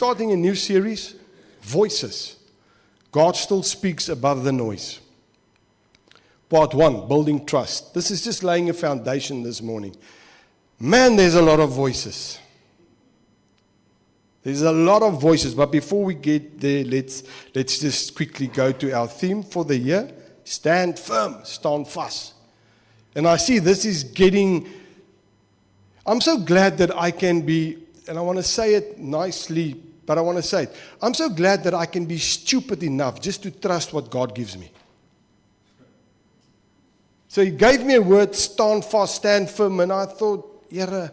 starting a new series, Voices. God still speaks above the noise. Part 1, building trust. This is just laying a foundation this morning. Man, there's a lot of voices. There's a lot of voices, but before we get there, let's just quickly go to our theme for the year. Stand firm, stand fast. And I see this is getting, I'm so glad that I can be, and I want to say it nicely, but I want to say it. I'm so glad that I can be stupid enough just to trust what God gives me. So He gave me a word, stand fast, stand firm, and I thought, Here.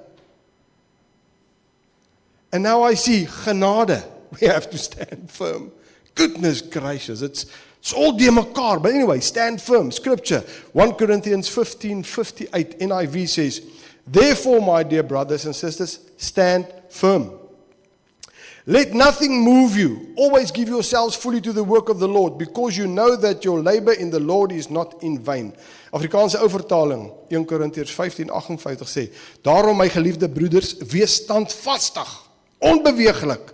And now I see, genade, we have to stand firm. Goodness gracious, it's all deur mekaar. But anyway, stand firm. Scripture, 1 Corinthians 15:58, NIV says, therefore, my dear brothers and sisters, stand firm. Let nothing move you. Always give yourselves fully to the work of the Lord, because you know that your labor in the Lord is not in vain. Afrikaanse ou vertaling, 1 Korintiërs 15:58 sê, daarom my geliefde broeders, wees standvastig, onbeweeglik,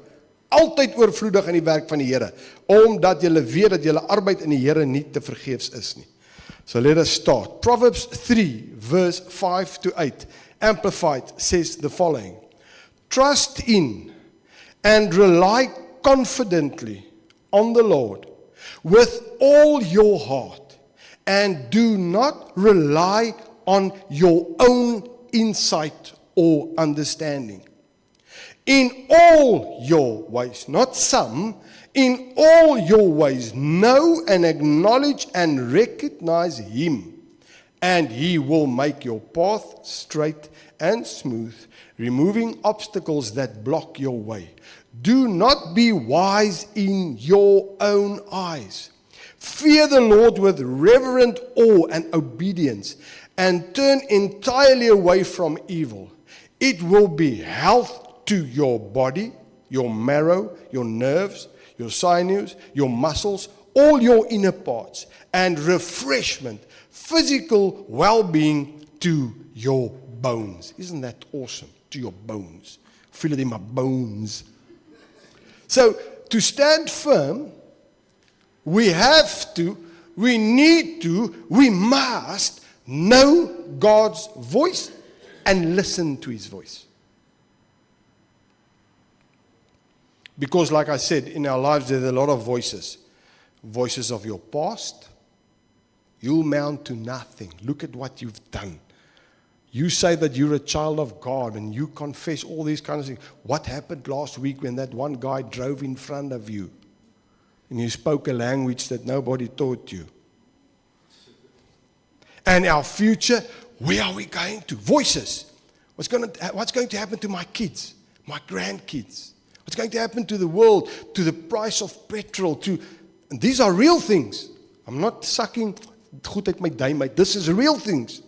altyd oorvloedig in die werk van die Here, omdat julle weet dat julle arbeid in die Here nie te vergeefs is nie. So let us start. Proverbs 3 verse 5-8, Amplified, says the following. Trust in and rely confidently on the Lord with all your heart, and do not rely on your own insight or understanding. In all your ways, not some, in all your ways, know and acknowledge and recognize Him, and He will make your path straight and smooth, removing obstacles that block your way. Do not be wise in your own eyes. Fear the Lord with reverent awe and obedience, and turn entirely away from evil. It will be health to your body, your marrow, your nerves, your sinews, your muscles, all your inner parts, and refreshment, physical well-being to your bones. Isn't that awesome? To your bones. Feel it in my bones. So, to stand firm, we must know God's voice and listen to His voice. Because like I said, in our lives there's a lot of voices. Voices of your past. You amount to nothing. Look at what you've done. You say that you're a child of God and you confess all these kinds of things. What happened last week when that one guy drove in front of you and you spoke a language that nobody taught you? And our future, where are we going to? Voices. What's going to happen to my kids, my grandkids? What's going to happen to the world, to the price of petrol? And these are real things. I'm not sucking goed uit my duim uit. This is real things.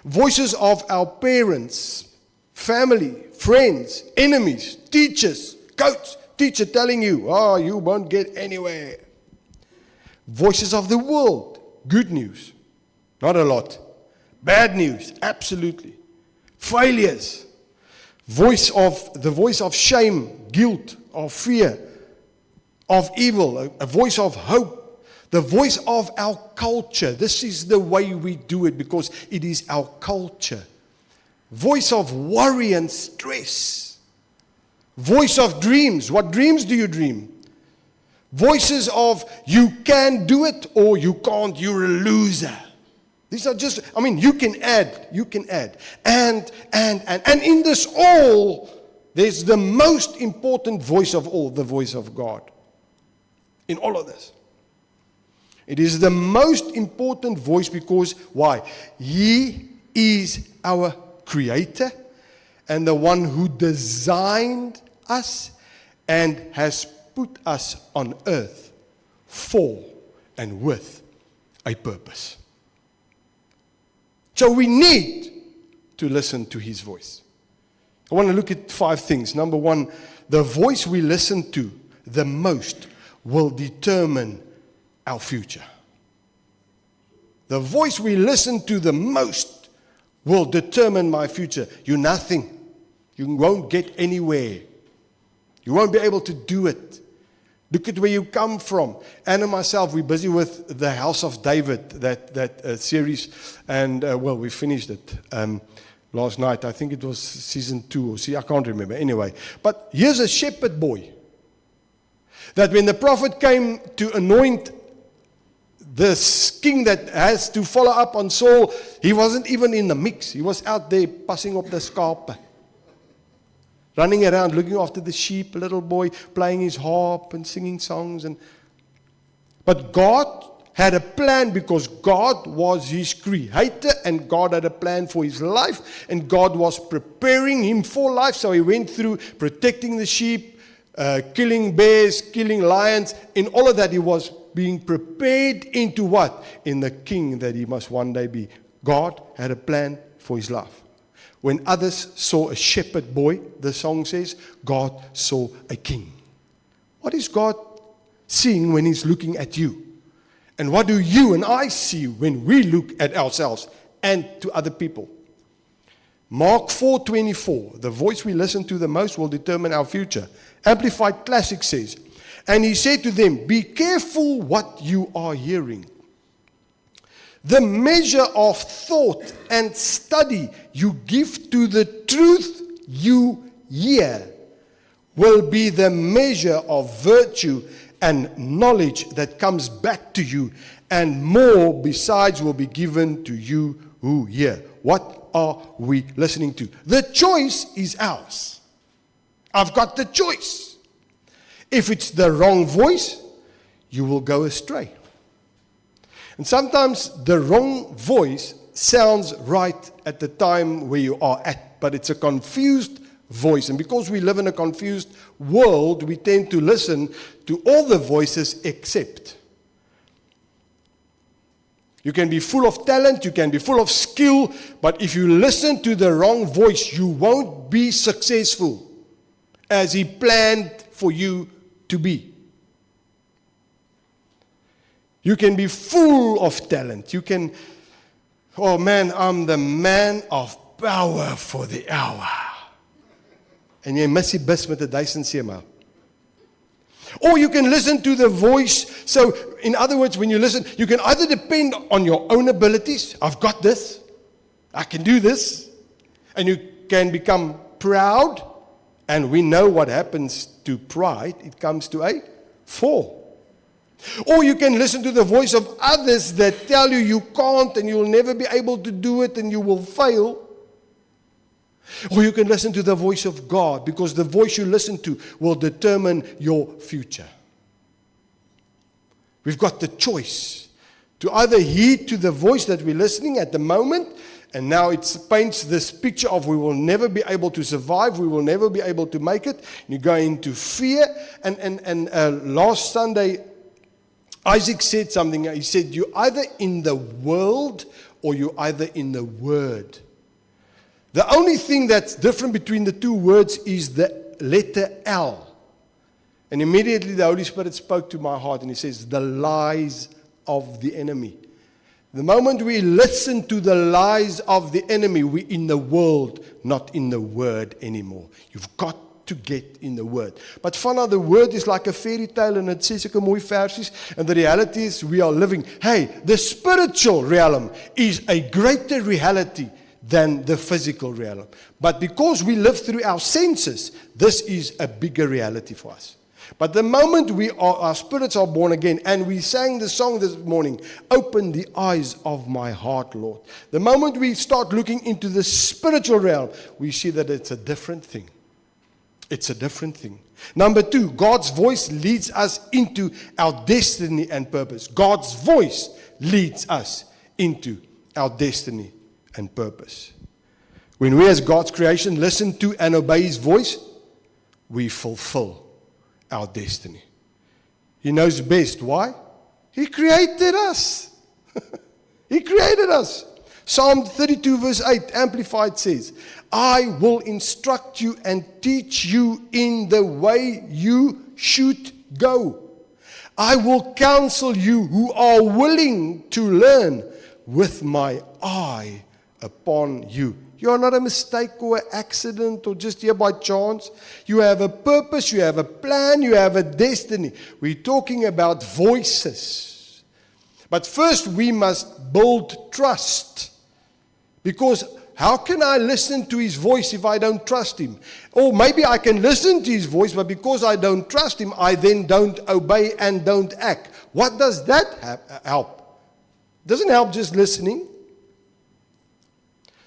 Voices of our parents, family, friends, enemies, teachers, coach, teacher telling you, you won't get anywhere. Voices of the world, good news, not a lot. Bad news, absolutely. Failures. The voice of shame, guilt, of fear, of evil, a voice of hope. The voice of our culture. This is the way we do it because it is our culture. Voice of worry and stress. Voice of dreams. What dreams do you dream? Voices of you can do it or you can't, you're a loser. These are just, you can add. And in this all, there's the most important voice of all, the voice of God. In all of this. It is the most important voice because, why? He is our creator and the one who designed us and has put us on earth for and with a purpose. So we need to listen to His voice. I want to look at 5 things. Number 1, the voice we listen to the most will determine our future. The voice we listen to the most will determine my future. You're nothing. You won't get anywhere. You won't be able to do it. Look at where you come from. Anne and myself, we're busy with the House of David, that series, and we finished it last night. I think it was season 2 I can't remember. Anyway, but here's a shepherd boy that when the prophet came to anoint this king that has to follow up on Saul, he wasn't even in the mix. He was out there passing up the skape, running around looking after the sheep, a little boy playing his harp and singing songs. But God had a plan, because God was his creator and God had a plan for his life, and God was preparing him for life. So he went through protecting the sheep, killing bears, killing lions. In all of that, he was being prepared into what? In the king that he must one day be. God had a plan for his life. When others saw a shepherd boy, the song says, God saw a king. What is God seeing when he's looking at you? And what do you and I see when we look at ourselves and to other people? Mark 4:24, the voice we listen to the most will determine our future. Amplified Classic says, and he said to them, be careful what you are hearing. The measure of thought and study you give to the truth you hear will be the measure of virtue and knowledge that comes back to you, and more besides will be given to you who hear. What are we listening to? The choice is ours. I've got the choice. If it's the wrong voice, you will go astray. And sometimes the wrong voice sounds right at the time where you are at, but it's a confused voice. And because we live in a confused world, we tend to listen to all the voices except. You can be full of talent, you can be full of skill, but if you listen to the wrong voice, you won't be successful as he planned for you to be. You can be full of talent. You can, oh man, I'm the man of power for the hour. En jy mis die bus met 1000 seema. Or you can listen to the voice. So, in other words, when you listen, you can either depend on your own abilities. I've got this. I can do this. And you can become proud. And we know what happens to pride. It comes to a fall. Or you can listen to the voice of others that tell you you can't and you'll never be able to do it and you will fail. Or you can listen to the voice of God, because the voice you listen to will determine your future. We've got the choice to either heed to the voice that we're listening at the moment, and now it paints this picture of we will never be able to survive, we will never be able to make it. You go into fear. And last Sunday, Isaac said something. He said, you're either in the world or you're either in the Word. The only thing that's different between the two words is the letter L. And immediately the Holy Spirit spoke to my heart and he says, the lies of the enemy. The moment we listen to the lies of the enemy, we're in the world, not in the Word anymore. You've got to get in the Word. But vanaf the Word is like a fairy tale and it says sulke mooi versies. And the reality is we are living. Hey, the spiritual realm is a greater reality than the physical realm. But because we live through our senses, this is a bigger reality for us. But the moment our spirits are born again, and we sang the song this morning, open the eyes of my heart, Lord. The moment we start looking into the spiritual realm, we see that it's a different thing. It's a different thing. Number 2, God's voice leads us into our destiny and purpose. God's voice leads us into our destiny and purpose. When we as God's creation listen to and obey His voice, we fulfill our destiny. He knows best. Why? He created us. He created us. Psalm 32 verse 8, Amplified says, I will instruct you and teach you in the way you should go. I will counsel you who are willing to learn with my eye upon you. You are not a mistake or an accident or just here by chance. You have a purpose, you have a plan, you have a destiny. We're talking about voices. But first we must build trust. Because how can I listen to his voice if I don't trust him? Or maybe I can listen to his voice, but because I don't trust him, I then don't obey and don't act. What does that help? It doesn't help just listening.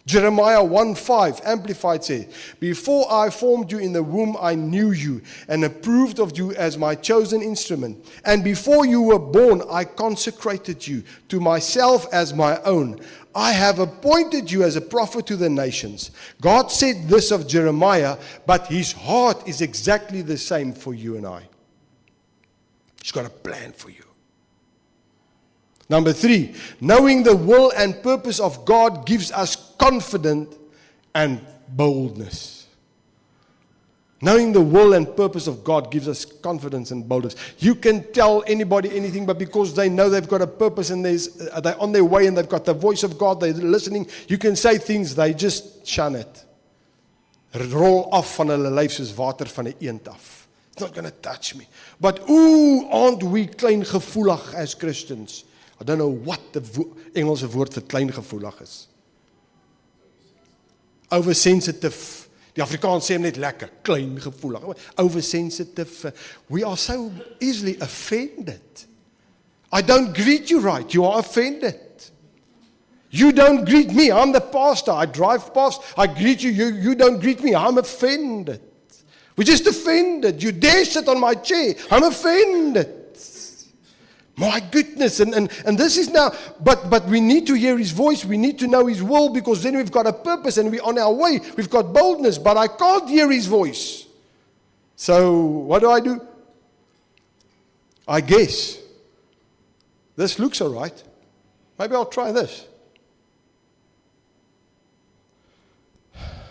Jeremiah 1:5, Amplified says, before I formed you in the womb, I knew you and approved of you as my chosen instrument. And before you were born, I consecrated you to myself as my own. I have appointed you as a prophet to the nations. God said this of Jeremiah, but his heart is exactly the same for you and I. He's got a plan for you. Number 3, knowing the will and purpose of God gives us confidence and boldness. Knowing the will and purpose of God gives us confidence and boldness. You can tell anybody anything, but because they know they've got a purpose and they're on their way and they've got the voice of God, they're listening, you can say things, they just shun it. Rol af van hulle lyf soos water van 'n eend af. It's not going to touch me. But aren't we kleingevoelig as Christians? I don't know what the Engelse woord vir kleingevoelig is. Oversensitive. Die Afrikaans sê hom net lekker, kleingevoelig. Oversensitive. We are so easily offended. I don't greet you right, you are offended. You don't greet me, I'm the pastor. I drive past, I greet you, you don't greet me, I'm offended. We're just offended. You dare sit on my chair, I'm offended. My goodness, and this is now, but we need to hear his voice, we need to know his will, because then we've got a purpose and we're on our way, we've got boldness, but I can't hear his voice. So, what do? I guess, this looks all right. Maybe I'll try this.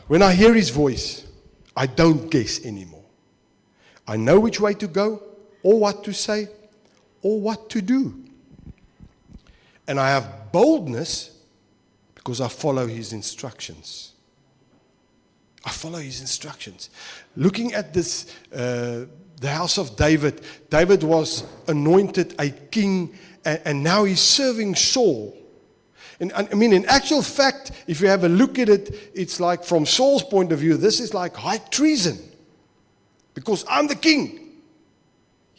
When I hear his voice, I don't guess anymore. I know which way to go, or what to say, or what to do. And I have boldness because I follow his instructions. I follow his instructions. Looking at this, the house of David, David was anointed a king, and now he's serving Saul. And I mean, in actual fact, if you have a look at it, it's like from Saul's point of view, this is like high treason. Because I'm the king.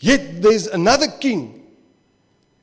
Yet there's another king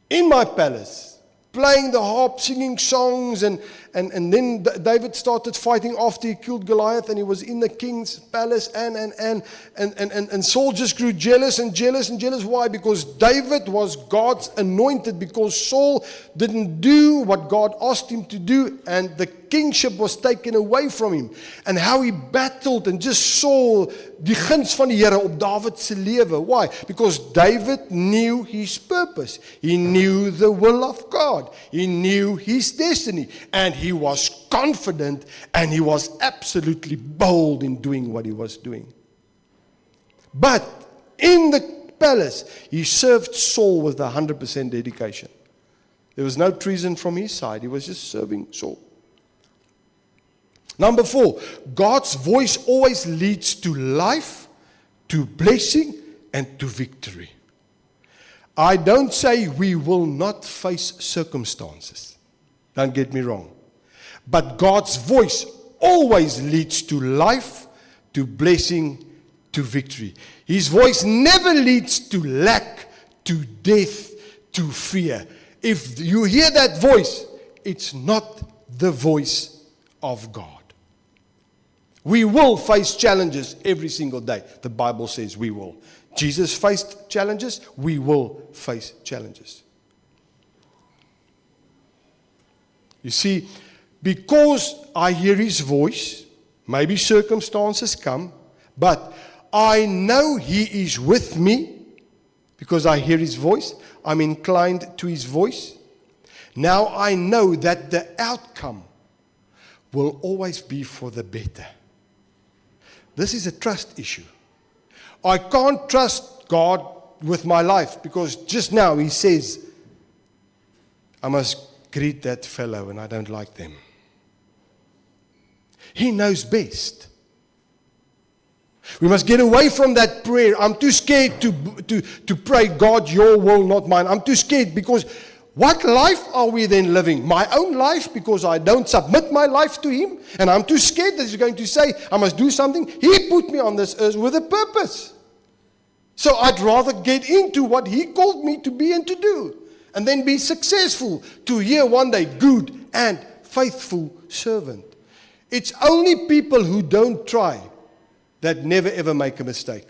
in my palace, playing the harp, singing songs, and then David started fighting after he killed Goliath, and he was in the king's palace, and Saul just grew jealous and jealous and jealous. Why? Because David was God's anointed, because Saul didn't do what God asked him to do, and the kingship was taken away from him. And how he battled and just saw die guns van die Here op David se lewe. Why? Because David knew his purpose. He knew the will of God. He knew his destiny. And he was confident, and he was absolutely bold in doing what he was doing. But in the palace, he served Saul with 100% dedication. There was no treason from his side. He was just serving Saul. Number 4, God's voice always leads to life, to blessing, and to victory. I don't say we will not face circumstances. Don't get me wrong. But God's voice always leads to life, to blessing, to victory. His voice never leads to lack, to death, to fear. If you hear that voice, it's not the voice of God. We will face challenges every single day. The Bible says we will. Jesus faced challenges. We will face challenges. You see, because I hear his voice, maybe circumstances come, but I know he is with me because I hear his voice. I'm inclined to his voice. Now I know that the outcome will always be for the better. This is a trust issue. I can't trust God with my life because just now he says, I must greet that fellow and I don't like them. He knows best. We must get away from that prayer. I'm too scared to pray, God, your will, not mine. I'm too scared because what life are we then living? My own life because I don't submit my life to Him? And I'm too scared that He's going to say, I must do something. He put me on this earth with a purpose. So I'd rather get into what He called me to be and to do. And then be successful to hear one day, good and faithful servant. It's only people who don't try that never ever make a mistake.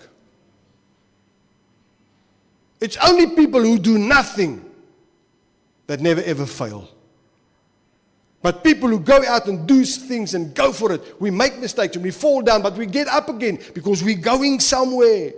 It's only people who do nothing that never ever fail. But people who go out and do things and go for it, we make mistakes and we fall down, but we get up again because we're going somewhere.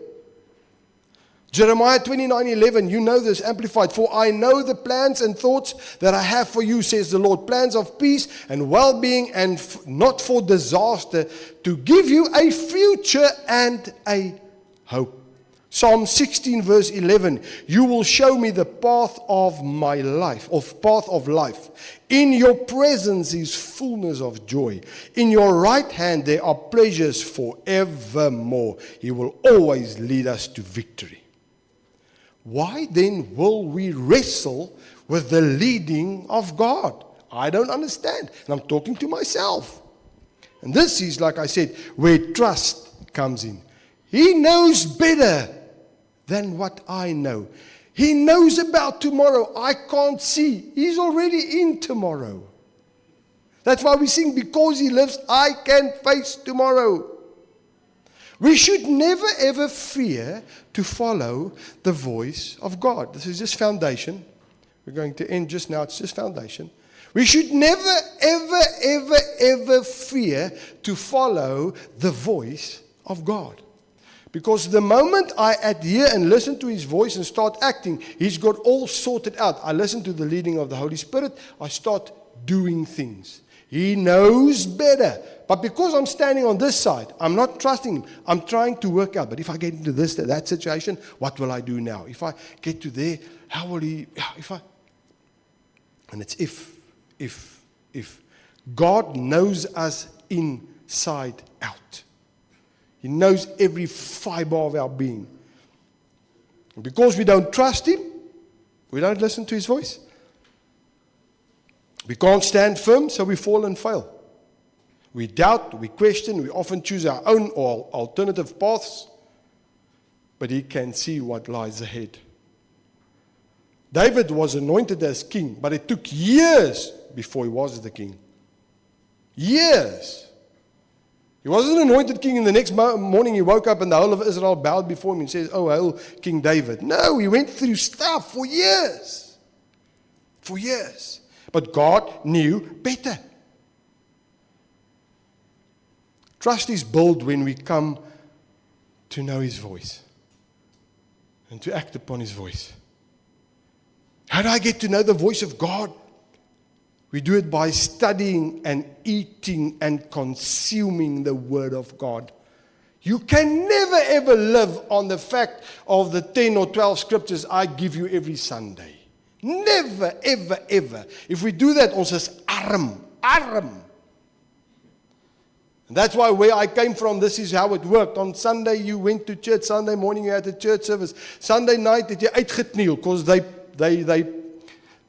Jeremiah 29:11, you know this, amplified. For I know the plans and thoughts that I have for you, says the Lord. Plans of peace and well-being and not for disaster, to give you a future and a hope. Psalm 16 verse 11, you will show me the path of my life, path of life. In your presence is fullness of joy. In your right hand there are pleasures forevermore. He will always lead us to victory. Why then will we wrestle with the leading of God? I don't understand. And I'm talking to myself. And this is, like I said, where trust comes in. He knows better than what I know. He knows about tomorrow. I can't see. He's already in tomorrow. That's why we sing, because He lives, I can face tomorrow. We should never ever fear to follow the voice of God. This is just foundation. We're going to end just now. It's just foundation. We should never ever ever ever fear to follow the voice of God. Because the moment I adhere and listen to His voice and start acting, He's got all sorted out. I listen to the leading of the Holy Spirit. I start doing things. He knows better. But because I'm standing on this side, I'm not trusting Him. I'm trying to work out. But if I get into that situation, what will I do now? If I get to there, how will He... And it's if. God knows us inside out. He knows every fiber of our being. And because we don't trust Him, we don't listen to His voice. We can't stand firm, so we fall and fail. We doubt, we question, we often choose our own or alternative paths, but He can see what lies ahead. David was anointed as king, but it took years before he was the king. Years. He wasn't anointed king, and the next morning he woke up and the whole of Israel bowed before him and says, oh, hail King David. No, he went through stuff for years. For years. But God knew better. Trust is built when we come to know His voice and to act upon His voice. How do I get to know the voice of God? We do it by studying and eating and consuming the Word of God. You can never ever live on the fact of the 10 or 12 scriptures I give you every Sunday. Never, ever, ever. If we do that, ons is arm. And that's why where I came from, this is how it worked. On Sunday you went to church, Sunday morning you had a church service. Sunday night het jy uitgekniel, because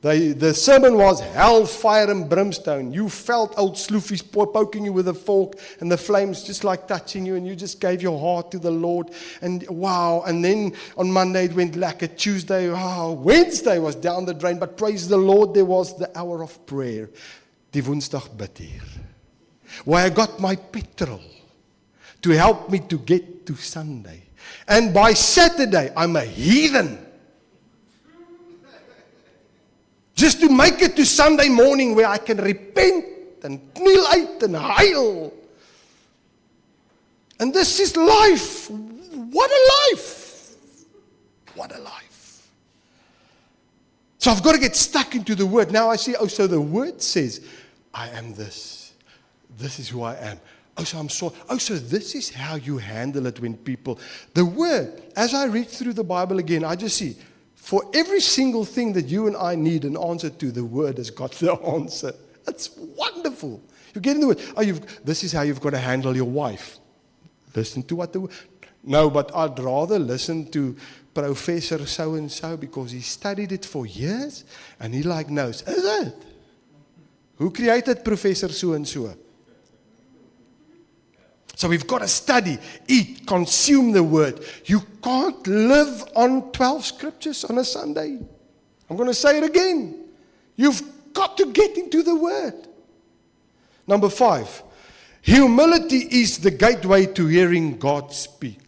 the sermon was hell, fire and brimstone. You felt old sloofies poking you with a fork and the flames just like touching you, and you just gave your heart to the Lord. And wow, and then on Monday it went like a Tuesday. Wow, Wednesday was down the drain, but praise the Lord, there was the hour of prayer. Die Woensdag bid hier. Where I got my petrol to help me to get to Sunday. And by Saturday, I'm a heathen. Just to make it to Sunday morning where I can repent and kneel uit and huil. And this is life. What a life. What a life. So I've got to get stuck into the Word. Now I see, so the Word says, I am this. This is who I am. So this is how you handle it when people... The Word, as I read through the Bible again, I just see, for every single thing that you and I need an answer to, the Word has got the answer. That's wonderful. You get in the word. This is how you've got to handle your wife. Listen to what the... No, but I'd rather listen to Professor so-and-so because he studied it for years and he knows. Is it? Who created Professor so-and-so? So we've got to study, eat, consume the word. You can't live on 12 scriptures on a Sunday. I'm going to say it again. You've got to get into the word. Number 5, humility is the gateway to hearing God speak.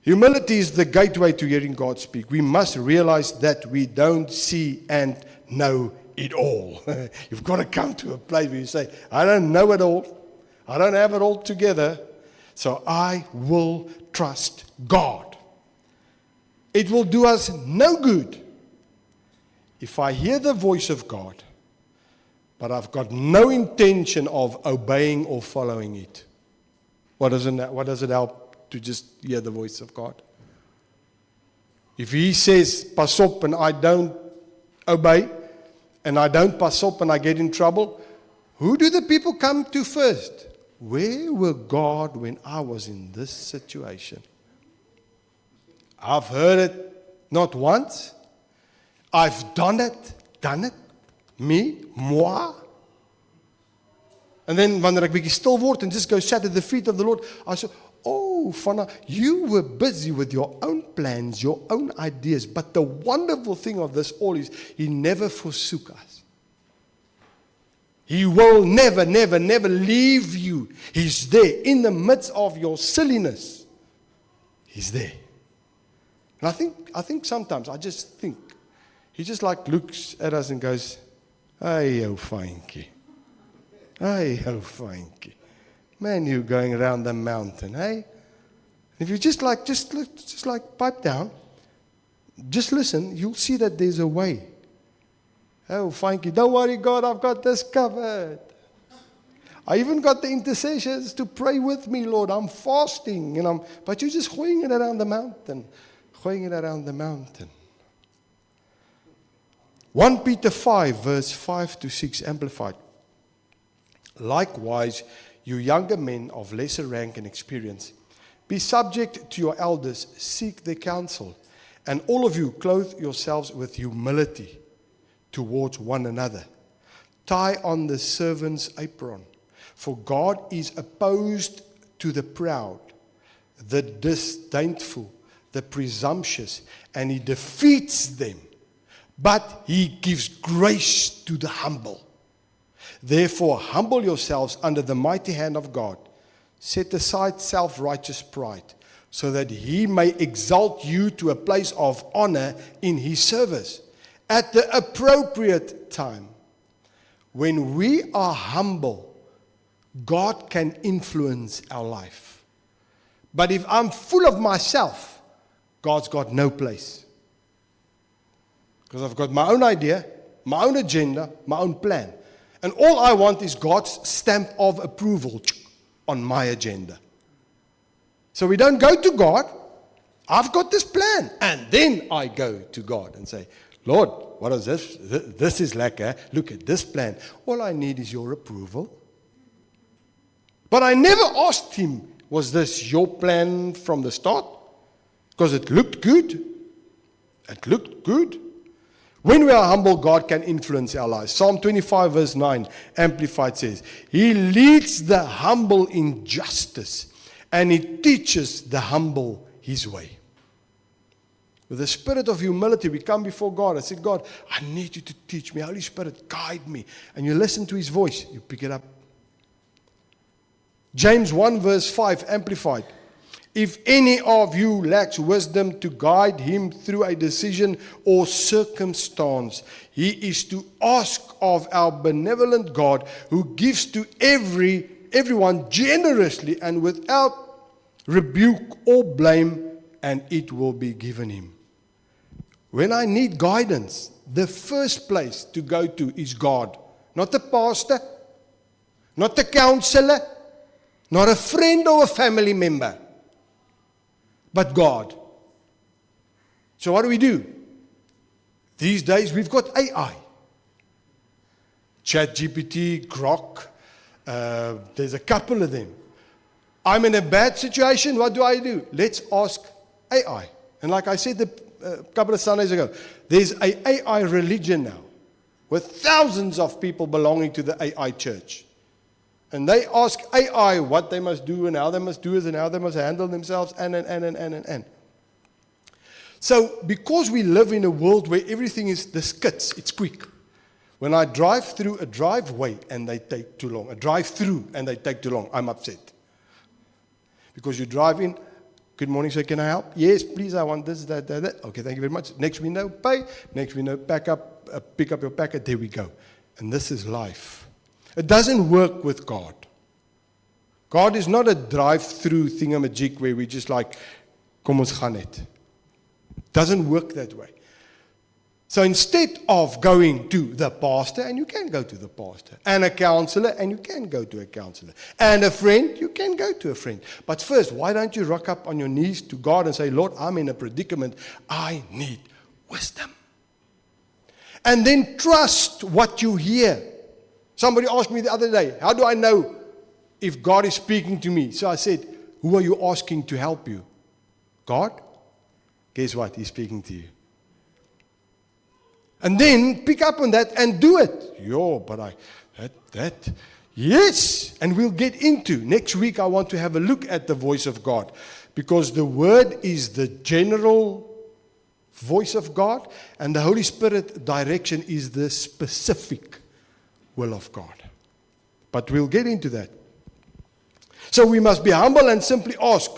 Humility is the gateway to hearing God speak. We must realize that we don't see and know it all. You've got to come to a place where you say, I don't know it all. I don't have it all together. So I will trust God. It will do us no good if I hear the voice of God, but I've got no intention of obeying or following it. What does it help to just hear the voice of God? If He says, pas op, and I don't obey, and I don't pas op and I get in trouble, who do the people come to first? Where were God when I was in this situation? I've heard it not once. I've done it, me, moi. And then wanneer ek bietjie stil word and just go sit at the feet of the Lord, I say, oh, Fana, you were busy with your own plans, your own ideas. But the wonderful thing of this all is He never forsook us. He will never, never, never leave you. He's there in the midst of your silliness. He's there. And I think sometimes, I just think, He just looks at us and goes, hey, oh, finkie. Hey, oh, finkie. Man, you're going around the mountain, hey? If you just pipe down, just listen, you'll see that there's a way. Oh, finkie, don't worry, God, I've got this covered. I even got the intercessors to pray with me, Lord. I'm fasting, but you're just going it around the mountain. 1 Peter 5, verse 5 to 6, Amplified. Likewise, you younger men of lesser rank and experience, be subject to your elders, seek their counsel, and all of you clothe yourselves with humility towards one another. Tie on the servant's apron, for God is opposed to the proud, the disdainful, the presumptuous, and He defeats them. But He gives grace to the humble. Therefore, humble yourselves under the mighty hand of God. Set aside self-righteous pride, so that He may exalt you to a place of honor in His service at the appropriate time. When we are humble, God can influence our life. But if I'm full of myself, God's got no place. Because I've got my own idea, my own agenda, my own plan. And all I want is God's stamp of approval on my agenda. So we don't go to God. I've got this plan. And then I go to God and say, Lord, what is this? This is lekker. Look at this plan. All I need is your approval. But I never asked Him, was this your plan from the start? Because it looked good. It looked good. When we are humble, God can influence our lives. Psalm 25 verse 9, Amplified says, He leads the humble in justice, and He teaches the humble His way. With the spirit of humility, we come before God. I say, God, I need you to teach me. Holy Spirit, guide me. And you listen to His voice. You pick it up. James 1 verse 5, Amplified. If any of you lacks wisdom to guide him through a decision or circumstance, he is to ask of our benevolent God, who gives to everyone generously and without rebuke or blame, and it will be given him. When I need guidance, the first place to go to is God. Not the pastor, not the counselor, not a friend or a family member. But God. So what do? These days we've got AI. ChatGPT, Grok. There's a couple of them. I'm in a bad situation. What do? Let's ask AI. And like I said a couple of Sundays ago, there's an AI religion now with thousands of people belonging to the AI church. And they ask AI what they must do and how they must do it and how they must handle themselves and. So because we live in a world where everything is the skits, it's quick. When I drive through a driveway and they take too long, a drive-through and they take too long, I'm upset. Because you drive in, good morning, sir, can I help? Yes, please, I want this, that. Okay, thank you very much. Next window, pay. Next window, pick up your packet. There we go. And this is life. It doesn't work with God. God is not a drive-through thingamajig where we just like, kom ons gaan net. It doesn't work that way. So instead of going to the pastor, and you can go to the pastor, and a counselor, and you can go to a counselor, and a friend, you can go to a friend. But first, why don't you rock up on your knees to God and say, Lord, I'm in a predicament. I need wisdom. And then trust what you hear. Somebody asked me the other day, how do I know if God is speaking to me? So I said, who are you asking to help you? God? Guess what? He's speaking to you. And then pick up on that and do it. Yes. And we'll get into, next week I want to have a look at the voice of God. Because the word is the general voice of God. And the Holy Spirit direction is the specific will of God. But we'll get into that. So we must be humble and simply ask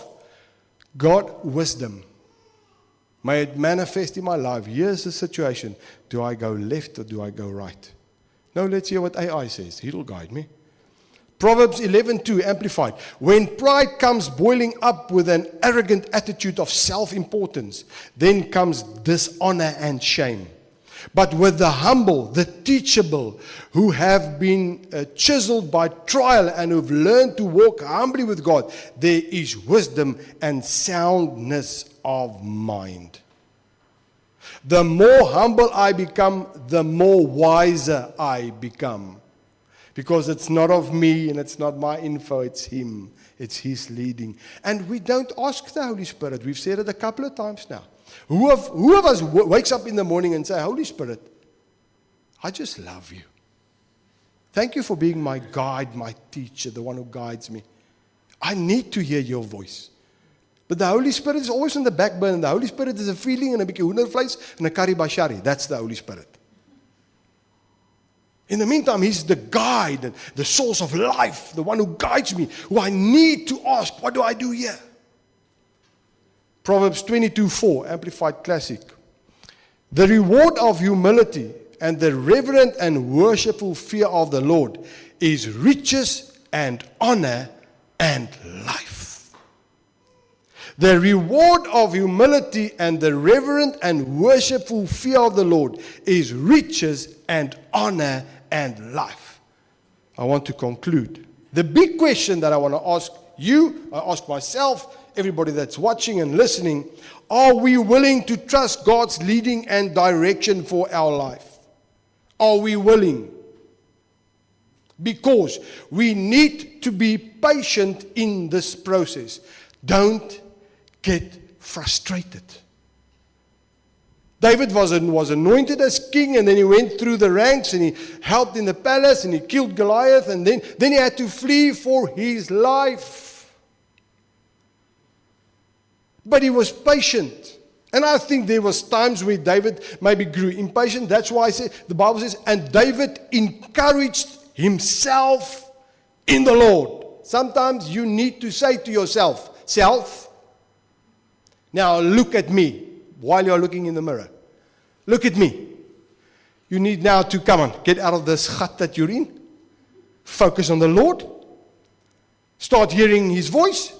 God wisdom. May it manifest in my life. Here's the situation. Do I go left or do I go right? Now let's hear what AI says. It'll guide me. Proverbs 11:2 Amplified. When pride comes boiling up with an arrogant attitude of self-importance, then comes dishonor and shame. But with the humble, the teachable, who have been chiseled by trial and who've learned to walk humbly with God, there is wisdom and soundness of mind. The more humble I become, the more wiser I become. Because it's not of me and it's not my info, it's Him. It's His leading. And we don't ask the Holy Spirit. We've said it a couple of times now. Who of us wakes up in the morning and say, Holy Spirit, I just love you. Thank you for being my guide, my teacher, the one who guides me. I need to hear your voice. But the Holy Spirit is always on the back burner. The Holy Spirit is a feeling and a bietjie hoendervleis and a curry bashari. That's the Holy Spirit. In the meantime, He's the guide, and the source of life, the one who guides me, who I need to ask, what do I do here? Proverbs 22:4, Amplified Classic. The reward of humility and the reverent and worshipful fear of the Lord is riches and honor and life. The reward of humility and the reverent and worshipful fear of the Lord is riches and honor and life. I want to conclude. The big question that I want to ask you, I ask myself, everybody that's watching and listening, are we willing to trust God's leading and direction for our life? Are we willing? Because we need to be patient in this process. Don't get frustrated. David was anointed as king, and then he went through the ranks and he helped in the palace and he killed Goliath, and then he had to flee for his life. But he was patient. And I think there was times where David maybe grew impatient. That's why I say, the Bible says, and David encouraged himself in the Lord. Sometimes you need to say to yourself, self, now look at me while you're looking in the mirror. Look at me. You need now to, come on, get out of this gat that you're in. Focus on the Lord. Start hearing His voice.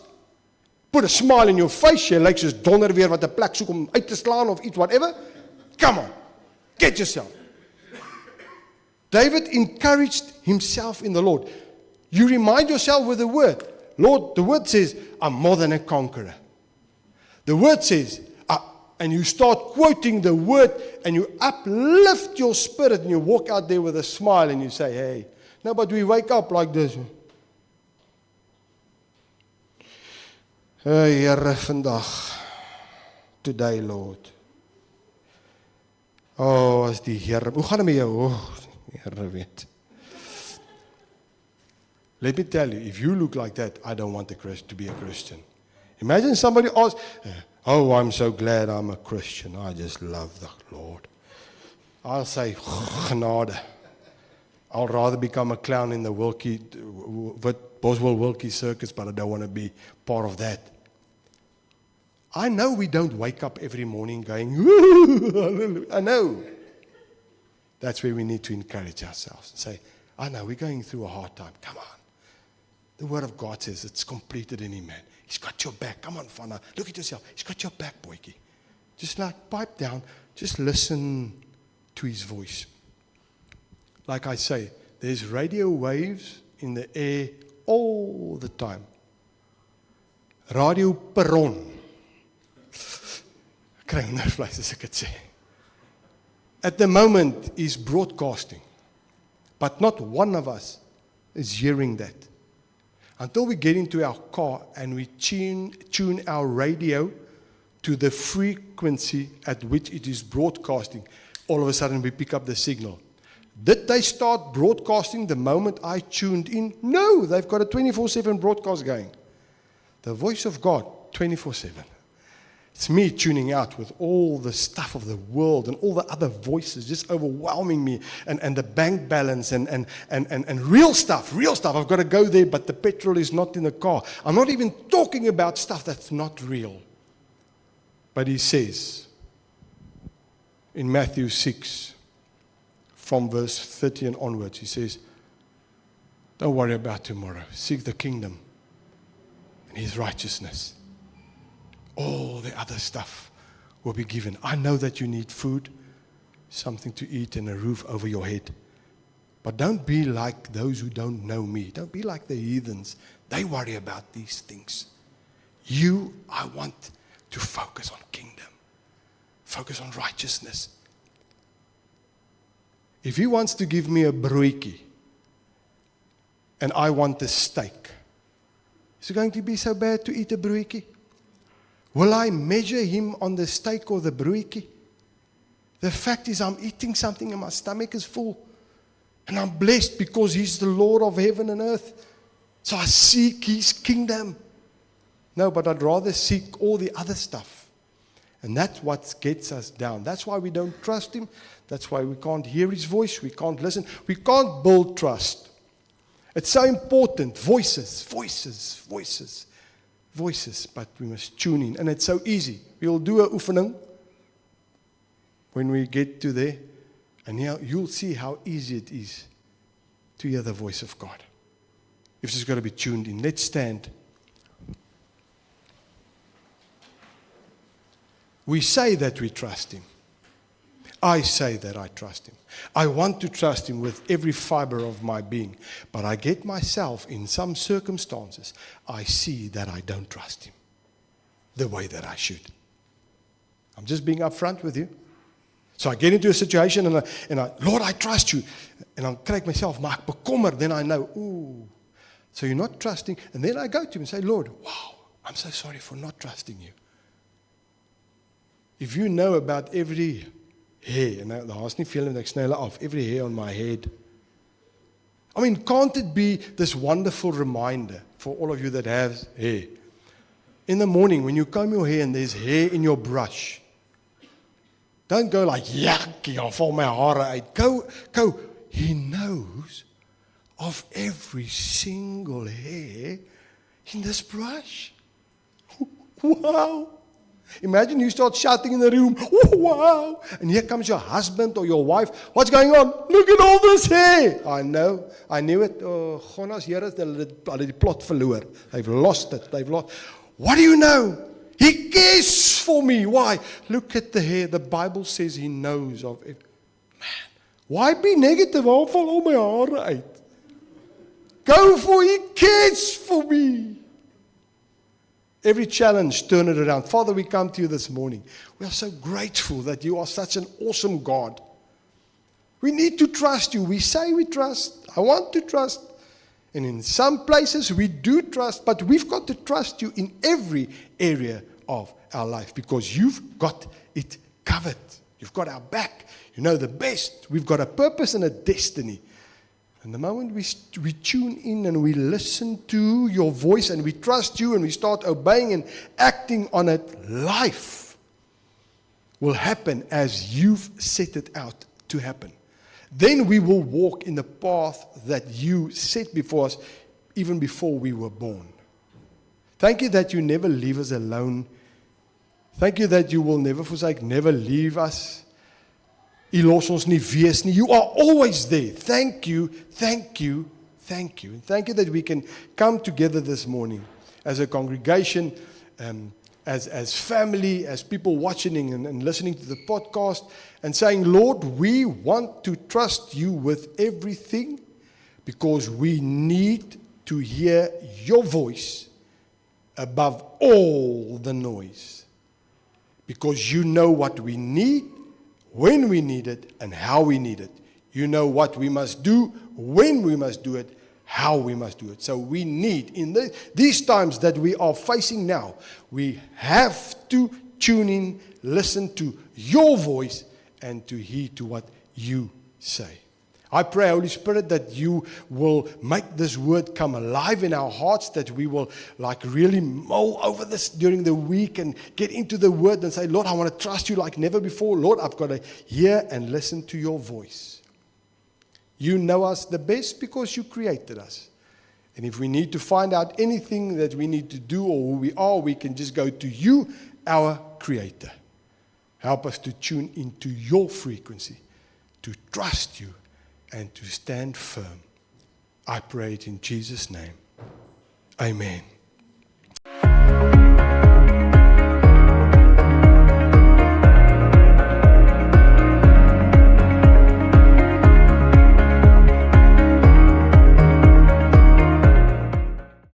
Put a smile in your face. Jy lyk soos donder weer wat 'n plek soek om uit te slaan of iets, whatever. Come on. Get yourself. David encouraged himself in the Lord. You remind yourself with the word. Lord, the word says, I'm more than a conqueror. The word says, and you start quoting the word, and you uplift your spirit, and you walk out there with a smile, and you say, hey. No, but we wake up like this. Hey, Here vandag. Today, Lord. Oh, as die Here. Hoe gaan dit met jou? Oh, die Here weet. Let me tell you, if you look like that, I don't want to be a Christian. Imagine somebody asks, oh, I'm so glad I'm a Christian. I just love the Lord. I'll say, genade. I'll rather become a clown in the Boswell Wilkie circus, but I don't want to be part of that. I know we don't wake up every morning going, hallelujah. I know. That's where we need to encourage ourselves and say, I know, we're going through a hard time. Come on. The Word of God says it's completed in Him, man. He's got your back. Come on, Fana. Look at yourself. He's got your back, boykie. Just like pipe down. Just listen to His voice. Like I say, there's radio waves in the air all the time. Radio Perron. Krijg nou vleis as ek het sê. At the moment is broadcasting. But not one of us is hearing that. Until we get into our car and we tune our radio to the frequency at which it is broadcasting, all of a sudden we pick up the signal. Did they start broadcasting the moment I tuned in? No, they've got a 24/7 broadcast going. The voice of God, 24/7. It's me tuning out with all the stuff of the world and all the other voices just overwhelming me, and the bank balance and real stuff. I've got to go there, but the petrol is not in the car. I'm not even talking about stuff that's not real. But He says in Matthew 6, from verse 30 and onwards, He says, don't worry about tomorrow. Seek the kingdom and His righteousness. All the other stuff will be given. I know that you need food, something to eat, and a roof over your head. But don't be like those who don't know me. Don't be like the heathens. They worry about these things. I want to focus on kingdom. Focus on righteousness. If He wants to give me a broodjie, and I want a steak, is it going to be so bad to eat a broodjie? Will I measure Him on the steak or the broodjie? The fact is, I'm eating something and my stomach is full. And I'm blessed because He's the Lord of heaven and earth. So I seek His kingdom. No, but I'd rather seek all the other stuff. And that's what gets us down. That's why we don't trust Him. That's why we can't hear His voice. We can't listen. We can't build trust. It's so important. Voices. But we must tune in. And it's so easy. We'll do a oefening when we get to there. And you'll see how easy it is to hear the voice of God. You've just got to be tuned in. Let's stand. We say that we trust Him. I say that I trust Him. I want to trust Him with every fiber of my being. But I get myself in some circumstances, I see that I don't trust Him the way that I should. I'm just being upfront with you. So I get into a situation and I Lord, I trust You. And I krijg myself, maar ek bekommer. Then I know, so you're not trusting. And then I go to Him and say, Lord, wow, I'm so sorry for not trusting You. If you know about every hair, en daar's nie veel en ek sny hulle af, every hair on my head. I mean, can't it be this wonderful reminder for all of you that have hair? In the morning, when you comb your hair and there's hair in your brush, don't go like, yuck, I'll val my hare uit. Go, He knows of every single hair in this brush. Wow. Imagine you start shouting in the room, wow, and here comes your husband or your wife. What's going on? Look at all this hair. I know, I knew it. Oh, Gonas, Here, hulle die plot verloor. They've lost it. What do you know? He cares for me. Why? Look at the hair. The Bible says He knows of it. Man, why be negative? I'll val al my hare uit. Go for He cares for me. Every challenge, turn it around. Father, we come to you this morning. We are so grateful that you are such an awesome God. We need to trust you. We say we trust. I want to trust. And in some places we do trust, but we've got to trust you in every area of our life because you've got it covered. You've got our back. You know the best. We've got a purpose and a destiny. And the moment we tune in and we listen to your voice and we trust you and we start obeying and acting on it, life will happen as you've set it out to happen. Then we will walk in the path that you set before us even before we were born. Thank you that you never leave us alone. Thank you that you will never forsake, never leave us. U los ons nie wees nie. You are always there. Thank you, thank you, thank you. And thank you that we can come together this morning as a congregation, as family, as people watching and listening to the podcast and saying, Lord, we want to trust you with everything because we need to hear your voice above all the noise. Because you know what we need, when we need it, and how we need it. You know what we must do, when we must do it, how we must do it. So we need, in these times that we are facing now, we have to tune in, listen to your voice, and to heed to what you say. I pray, Holy Spirit, that you will make this word come alive in our hearts, that we will like really mull over this during the week and get into the word and say, Lord, I want to trust you like never before. Lord, I've got to hear and listen to your voice. You know us the best because you created us. And if we need to find out anything that we need to do or who we are, we can just go to you, our Creator. Help us to tune into your frequency, to trust you, and to stand firm. I pray it in Jesus' name. Amen.